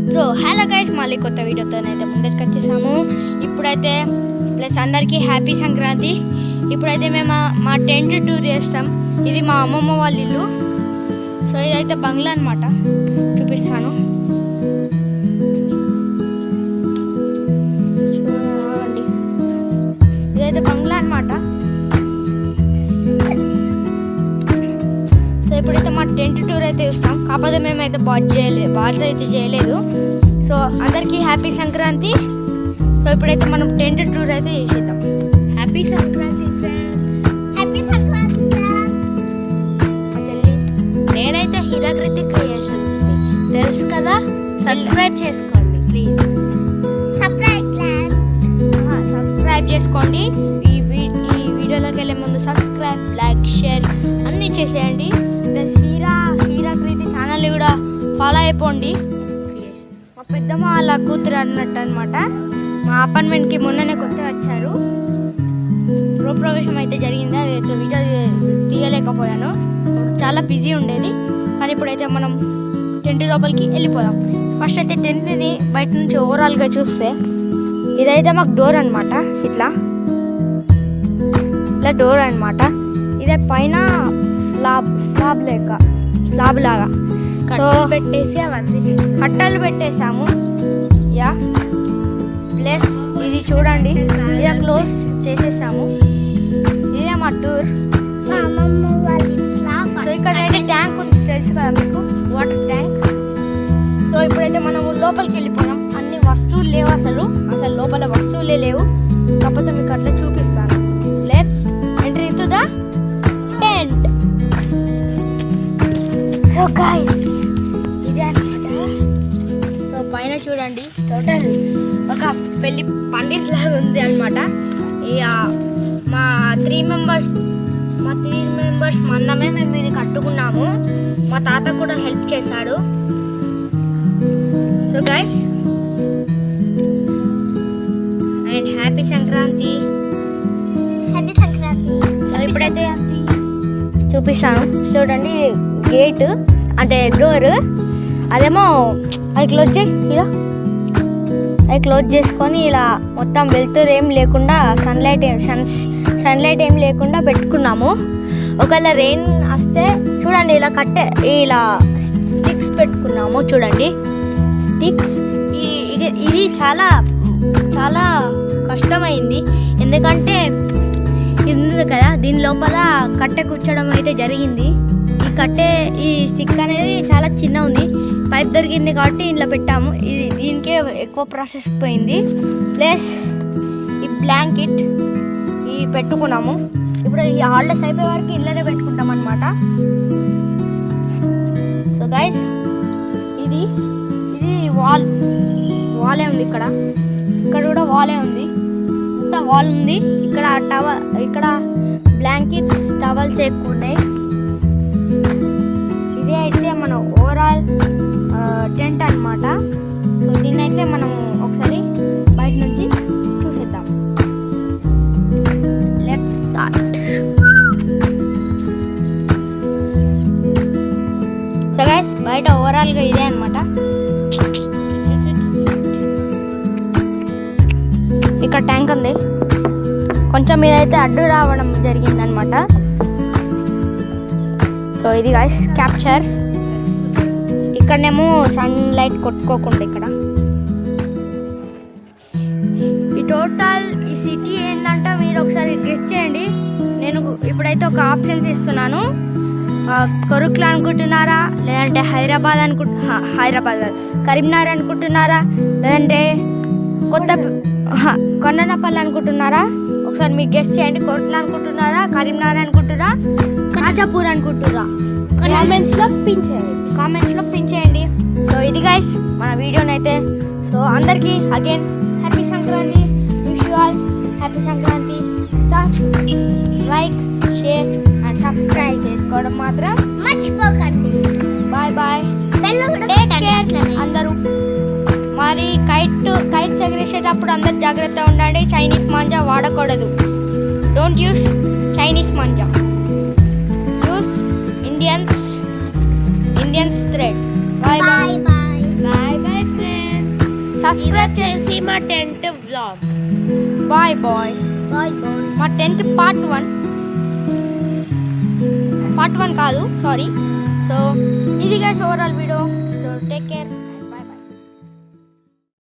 So hello guys, మళ్ళీ కొత్త వీడియోతోనైతే ముందరికి వచ్చేసాము. ఇప్పుడైతే ప్లస్ అందరికీ హ్యాపీ సంక్రాంతి. ఇప్పుడైతే మేము మా టెంట్ టూర్ చేస్తాం. ఇది మా అమ్మమ్మ వాళ్ళ ఇల్లు. సో ఇదైతే బంగ్లా అనమాట, చూపిస్తాను. చూడండి, ఇదైతే బంగ్లా అనమాట. సో ఇప్పుడైతే మా టెంట్ టూర్ అయితే చూస్తాం. కాకపోతే మేమైతే బాల్స్ అయితే చేయలేదు. సో అందరికీ హ్యాపీ సంక్రాంతి. సో ఇప్పుడైతే మనం టెంట్ టూర్ అయితే చేసేద్దాం. Happy Sankranti friends. Happy Sankranti friends. నేనైతే హీరాకృతి క్రియేషన్స్ తెలుసు కదా, సబ్స్క్రైబ్ చేసుకోండి ప్లీజ్. సబ్స్క్రైబ్ చేసుకోండి. ఈ వీడియోలోకి వెళ్ళే ముందు సబ్స్క్రైబ్, లైక్, షేర్ అన్నీ చేసేయండి. ప్లస్ హీరాకృతి ఛానల్ కూడా ఫాలో అయిపోండి. మా పెద్దమ్మ వాళ్ళ కూతురు అన్నట్టు అనమాట. మా అపార్ట్మెంట్కి మొన్ననే కొత్తగా వచ్చారు. గృహప్రవేశం అయితే జరిగింది. అది వీడియో తీయలేకపోయాను, చాలా బిజీ ఉండేది. కానీ ఇప్పుడైతే మనం టెంట్ లోపలికి వెళ్ళిపోదాం. ఫస్ట్ అయితే టెంట్ని బయట నుంచి ఓవరాల్గా చూస్తే ఇదైతే మాకు డోర్ అనమాట. ఇట్లా డోర్ అనమాట. ఇదే పైన స్లాబ్ లాగా సో పెట్టేసి అవన్నీ కట్టలు పెట్టేసాము. యా ప్లస్ ఇది చూడండి, ఇదే క్లోజ్ చేసేసాము. ఇదే మా టూర్. సో ఇక్కడ అయితే ట్యాంక్ ఉంది, తెలుసు కదా మీకు, వాటర్ ట్యాంక్. సో ఇప్పుడైతే మనం లోపలికి వెళ్ళిపోయాం. అన్ని వస్తువులు లేవు, అసలు లోపల వస్తువులే లేవు. కాకపోతే మీకు అట్లా చూపిస్తాను. Let's enter into the tent. So guys, ఇదే అనమాట. సో పైన చూడండి, టోటల్ ఒక పెళ్లి పందిర్ లాగా ఉంది అనమాట. ఇక మా త్రీ మెంబర్స్ మందమే మేము ఇది కట్టుకున్నాము. మా తాత కూడా హెల్ప్ చేశాడు. So guys, and happy Sankranti. So ఇప్పుడైతే చూపిస్తాను. చూడండి, గేట్ అంటే డోర్, అదేమో అది క్లోజ్ చేసి ఇలా అది క్లోజ్ చేసుకొని ఇలా మొత్తం వెళ్తురు ఏం లేకుండా సన్లైట్ ఏం లేకుండా పెట్టుకున్నాము. ఒకవేళ రెయిన్ వస్తే చూడండి, ఇలా స్టిక్స్ పెట్టుకున్నాము. చూడండి స్టిక్స్. ఇది చాలా చాలా కష్టమైంది, ఎందుకంటే ఇది ఉంది కదా, దీని లోపల కట్టె కూర్చోడం అయితే జరిగింది. ఈ స్టిక్ అనేది చాలా చిన్న ఉంది, పైప్ దొరికింది కాబట్టి ఇంట్లో పెట్టాము. దీనికే ఎక్కువ ప్రాసెస్ పోయింది. ప్లస్ ఈ బ్లాంకెట్ పెట్టుకున్నాము. ఇప్పుడు ఈ హాలిడేస్ అయిపోయే వరకు ఇళ్ళనే పెట్టుకుంటాం అనమాట. సో గైస్, ఇది వాలే ఉంది. ఇక్కడ కూడా వాలే ఉంది, ఇంత వాల్ ఉంది. ఇక్కడ బ్లాంకెట్స్, టవల్స్ ఎక్కువ ఉన్నాయి. ఇదే అయితే మన ఓవరాల్ టెంట్ అనమాట. సో దీన్ని అయితే మనం ఒకసారి బయట నుంచి చూసేద్దాం. Let's start. సో గైస్, బయట ఓవరాల్గా ఇదే అనమాట. ఇక్కడ ట్యాంక్ ఉంది. కొంచెం ఇదైతే అడ్డు రావడం జరిగిందనమాట. సో ఇది గైస్ క్యాప్చర్. ఇక్కడనేమో సన్ లైట్ కొట్టుకోకుండా ఇక్కడ ఈ టోటల్ ఈ సిటీ ఏంటంటే మీరు ఒకసారి గెస్ చేయండి. నేను ఇప్పుడైతే ఒక ఆప్షన్స్ ఇస్తున్నాను. కొరుక్లా అనుకుంటున్నారా, లేదంటే హైదరాబాద్ కరీంనగర్ అనుకుంటున్నారా, లేదంటే కొండనపల్లి అనుకుంటున్నారా? ఒకసారి మీకు గెస్ చేయండి. కొరుక్లా అనుకుంటున్నారా, కరీంనగర్ అనుకుంటున్నారా, కాజాపూర్ అనుకుంటున్నారా? కామెంట్స్లో పిన్ చేయండి. సో ఇది గైస్ మన వీడియోనైతే. సో అందరికీ again happy Sankranti. Wish you all happy Sankranti. Like, share and subscribe చేసుకోవడం మాత్రం మర్చిపోకండి. బాయ్ బాయ్, టేక్ కేర్ అందరూ. మరి కైట్స్ ఎగరేసేటప్పుడు అందరు జాగ్రత్తగా ఉండండి. చైనీస్ మాంజా వాడకూడదు. Don't use Chinese manja, use Indian thread. Bye bye. Bye bye friends. Subscribe చేసి మా 10th వ్లాగ్. బాయ్ బాయ్ మా 10th పార్ట్ 1 కాదు, సారీ. సో ఇది guys overall video. So take care.